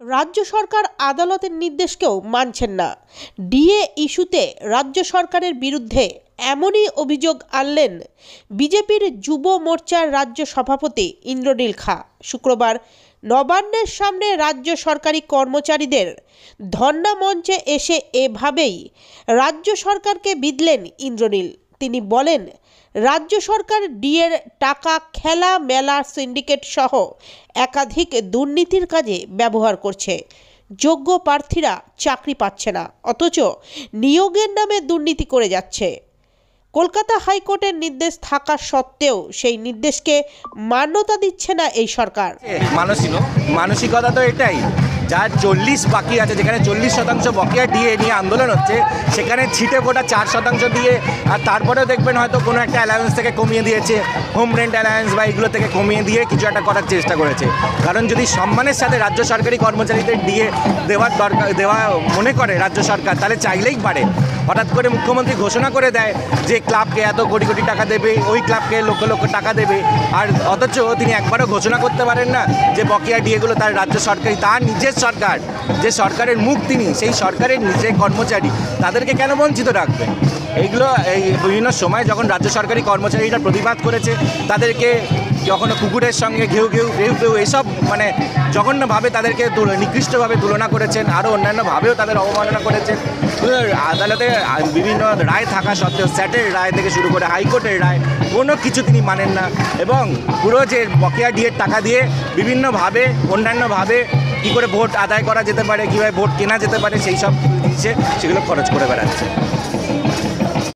রাজ্য সরকার আদালতের নির্দেশকেও মানছেন না। ডিএ ইস্যুতে রাজ্য সরকারের বিরুদ্ধে এমনই অভিযোগ আনলেন বিজেপির যুব মোর্চার রাজ্য সভাপতি ইন্দ্রনীল খা। শুক্রবার নবান্নের সামনে রাজ্য সরকারি কর্মচারীদের ধর্ণা মঞ্চে এসে এভাবেই রাজ্য সরকারকে বিঁধলেন ইন্দ্রনীল। তিনি বলেন, রাজ্য সরকার ডিএর টাকা খেলা মেলা সিন্ডিকেট সহ একাধিক দুর্নীতির কাজে ব্যবহার করছে। যোগ্য প্রার্থীরা চাকরি পাচ্ছে না, অথচ নিয়োগের নামে দুর্নীতি করে যাচ্ছে। কলকাতা হাইকোর্টের নির্দেশ থাকা সত্ত্বেও সেই নির্দেশকে মান্যতা দিচ্ছে না এই সরকার। মানসিকতা তো এটাই, যার 40 বাকি আছে, যেখানে 40% বকেয়া ডিএ নিয়ে আন্দোলন হচ্ছে, সেখানে ছিটে ফোটা 4% দিয়ে, আর তারপরেও দেখবেন হয়তো কোনো একটা অ্যালায়েন্স থেকে কমিয়ে দিয়েছে, হোম রেন্ট অ্যালায়েন্স বা এগুলো থেকে কমিয়ে দিয়ে কিছু একটা করার চেষ্টা করেছে। কারণ যদি সম্মানের সাথে রাজ্য সরকারি কর্মচারীদের ডিএ দেওয়া মনে করে রাজ্য সরকার, তাহলে চাইলেই পারে। হঠাৎ করে মুখ্যমন্ত্রী ঘোষণা করে দেয় যে ক্লাবকে এত কোটি কোটি টাকা দেবে, ওই ক্লাবকে লক্ষ লক্ষ টাকা দেবে, আর অথচ তিনি একবারও ঘোষণা করতে পারেন না যে বকেয়া ডিএগুলো তার রাজ্য সরকারি, তার নিজের সরকার, যে সরকারের মুখ তিনি, সেই সরকারের যে কর্মচারী, তাদেরকে কেন বঞ্চিত রাখবেন? এইগুলো এই বিভিন্ন সময় যখন রাজ্য সরকারি কর্মচারীরা প্রতিবাদ করেছে, তাদেরকে কখনো কুকুরের সঙ্গে ঘেউ ঘেউ এসব মানে জঘন্যভাবে তাদেরকে নিকৃষ্টভাবে তুলনা করেছেন, আরও অন্যান্যভাবেও তাদের অবমাননা করেছেন। আদালতে বিভিন্ন রায় থাকা সত্ত্বেও, স্যাটের রায় থেকে শুরু করে হাইকোর্টের রায়, কোনো কিছু তিনি মানেন না, এবং পুরো যে বকেয়া ডিএর টাকা দিয়ে বিভিন্নভাবে অন্যান্যভাবে কী করে ভোট আদায় করা যেতে পারে, কীভাবে ভোট কেনা যেতে পারে, সেই সব জিনিসে সেগুলো খরচ করে বেড়াচ্ছে।